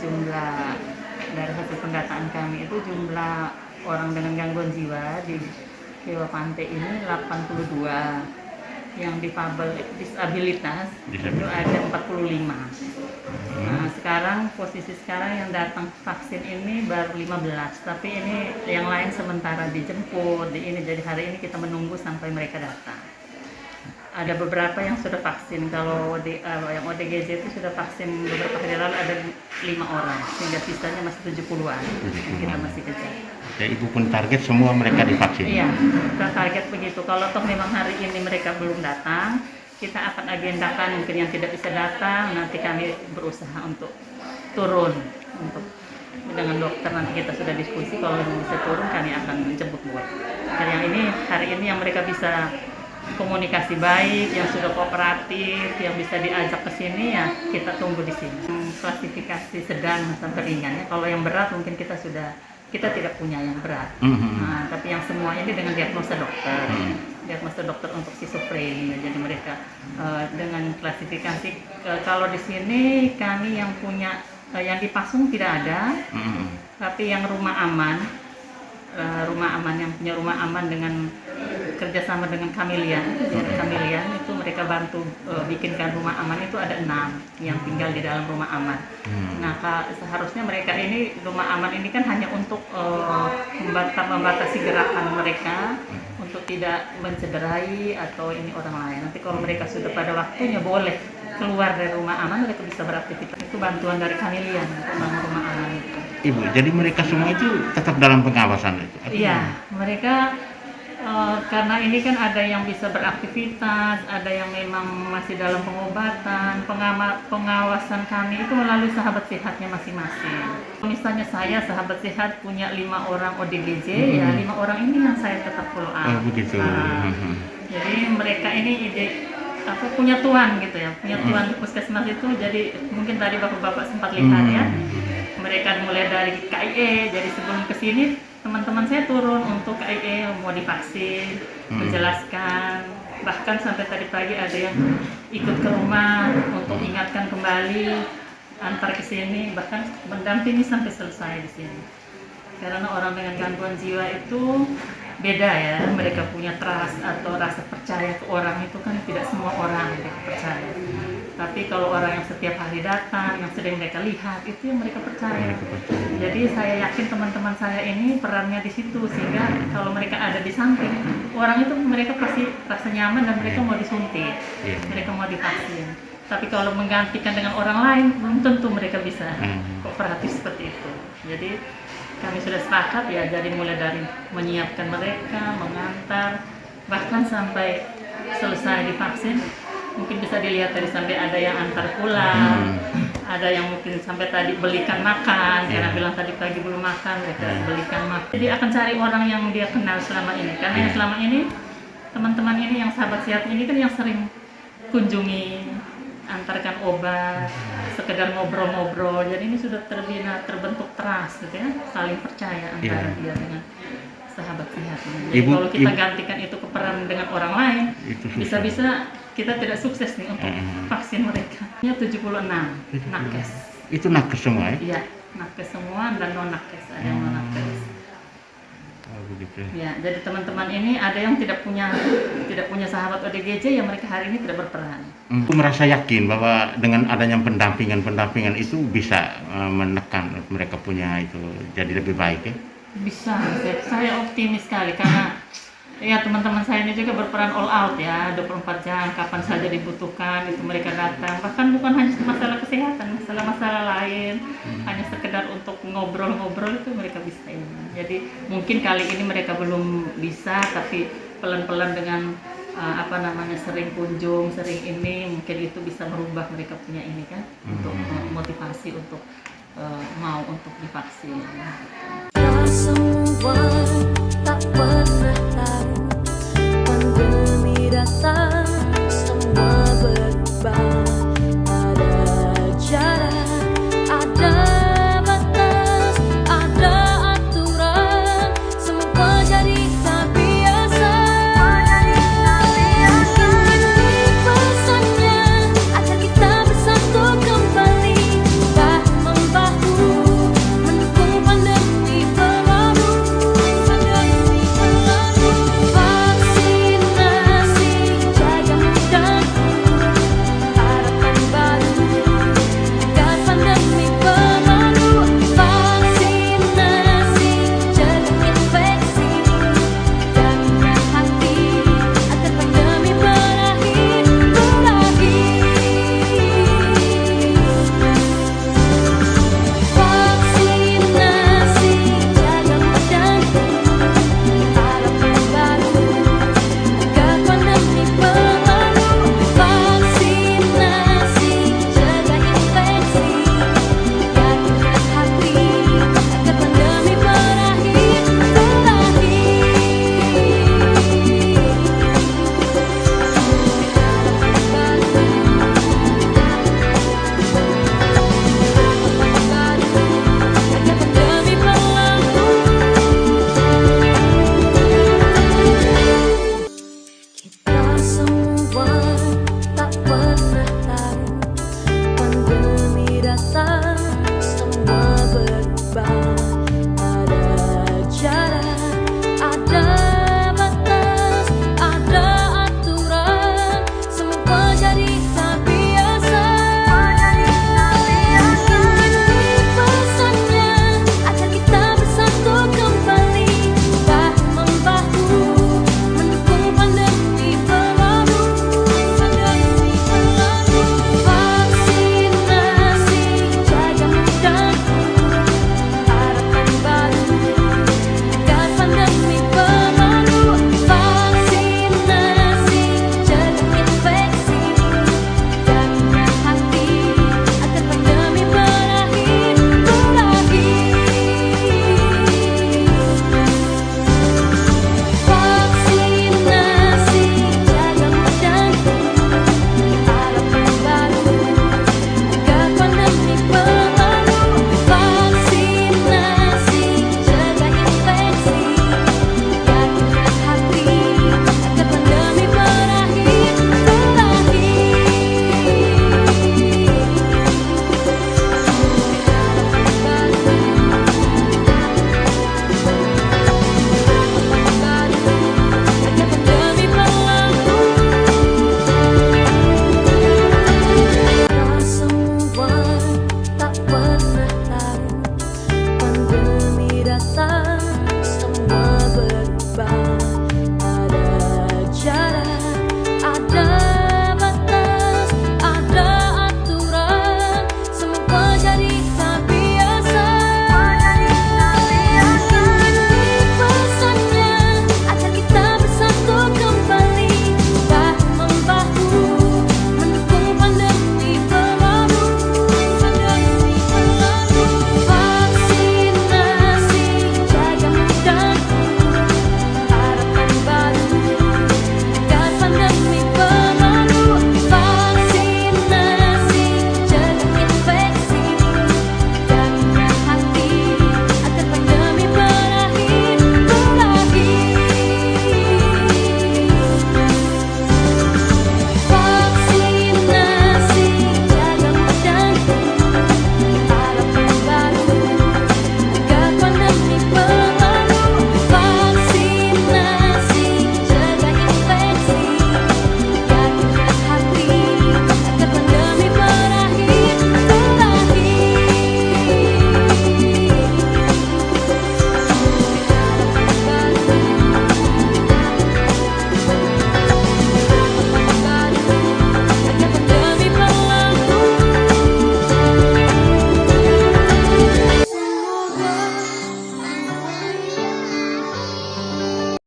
jumlah dari hasil pendataan kami itu jumlah orang dengan gangguan jiwa di Dewa Pantai ini 82, yang difabel disabilitas itu ada 45. Nah, posisi sekarang yang datang vaksin ini baru 15, tapi ini yang lain sementara dijemput di ini, jadi hari ini kita menunggu sampai mereka datang. Ada beberapa yang sudah vaksin, kalau yang ODGJ itu sudah vaksin beberapa hari lalu ada 5 orang, sehingga sisanya masih 70-an yang kita masih kejar. Ya, Ibu pun target semua mereka divaksin? Iya, kita target begitu. Kalau toh memang hari ini mereka belum datang, kita akan agendakan mungkin yang tidak bisa datang, nanti kami berusaha untuk turun dengan dokter, nanti kita sudah diskusi, kalau memang bisa turun kami akan menjemput buat. Dan yang ini hari ini yang mereka bisa komunikasi baik, yang sudah kooperatif, yang bisa diajak ke sini, ya kita tunggu di sini. Klasifikasi sedang sampai ringan ya. Kalau yang berat mungkin kita tidak punya yang berat. Nah, tapi yang semua ini dengan diagnosa dokter. Diagnosa dokter untuk schizofrenia. Jadi mereka dengan klasifikasi kalau di sini kami yang punya yang dipasung tidak ada. Tapi yang rumah aman yang punya rumah aman dengan kerjasama dengan Kamilian itu mereka bantu bikinkan rumah aman, itu ada 6 yang tinggal di dalam rumah aman. Nah, seharusnya mereka ini rumah aman ini kan hanya untuk membatasi gerakan mereka untuk tidak mencederai atau ini orang lain. Nanti kalau mereka sudah pada waktunya boleh keluar dari rumah aman, mereka bisa beraktivitas. Itu bantuan dari Kamilian untuk rumah aman itu. Ibu, jadi mereka semua itu tetap dalam pengawasan itu? Iya, mereka karena ini kan ada yang bisa beraktivitas, ada yang memang masih dalam pengobatan. Pengawasan kami itu melalui sahabat sehatnya masing-masing. Misalnya saya sahabat sehat punya 5 orang ODGJ, ya 5 orang ini yang saya tetap follow up. Begitu. Jadi mereka ini punya tuan gitu ya, punya tuan di puskesmas itu. Jadi mungkin tadi bapak-bapak sempat lihat ya, mereka mulai dari KIE. Jadi sebelum kesini teman-teman saya turun untuk KIE, mau divaksin, menjelaskan, bahkan sampai tadi pagi ada yang ikut ke rumah untuk ingatkan kembali, antar ke sini, bahkan mendampingi sampai selesai di sini. Karena orang dengan gangguan jiwa itu beda ya, mereka punya trust atau rasa percaya ke orang itu kan tidak semua orang mereka percaya. Tapi kalau orang yang setiap hari datang, yang sering mereka lihat, itu yang mereka percaya. Jadi saya yakin teman-teman saya ini perannya di situ, sehingga kalau mereka ada di samping orang itu, mereka pasti rasa nyaman dan mereka mau disuntik, mereka mau divaksin. Tapi kalau menggantikan dengan orang lain, belum tentu mereka bisa kooperatif seperti itu. Jadi kami sudah sepakat ya, jadi mulai dari menyiapkan mereka, mengantar, bahkan sampai selesai divaksin. Mungkin bisa dilihat tadi sampai ada yang antar pulang, ada yang mungkin sampai tadi belikan makan, karena bilang tadi pagi belum makan, mereka belikan makan. Jadi akan cari orang yang dia kenal selama ini, karena yang selama ini teman-teman ini yang sahabat sehat ini kan yang sering kunjungi, antarkan obat, sekedar ngobrol-ngobrol. Jadi ini sudah terbentuk trust gitu ya, saling percaya antara dia dengan sahabat sehat. Jadi kalau kita gantikan itu ke peran dengan orang lain, bisa-bisa kita tidak sukses nih untuk vaksin mereka. Ini 76 nakes. Itu nakes semua ya? Iya, nakes semua dan non nakes, ada yang non nakes. Begitu. Ya, jadi teman-teman ini ada yang tidak punya sahabat ODGJ, yang mereka hari ini tidak berperan. Aku merasa yakin bahwa dengan adanya pendampingan itu bisa menekan mereka punya itu jadi lebih baik ya? Bisa, saya optimis sekali karena ya teman-teman saya ini juga berperan all out ya, 24 jam, kapan saja dibutuhkan itu mereka datang. Bahkan bukan hanya masalah kesehatan, masalah-masalah lain, hanya sekedar untuk ngobrol-ngobrol itu mereka bisa ini. Jadi mungkin kali ini mereka belum bisa, tapi pelan-pelan dengan sering kunjung, sering ini, mungkin itu bisa merubah mereka punya ini kan, untuk motivasi untuk mau untuk divaksin.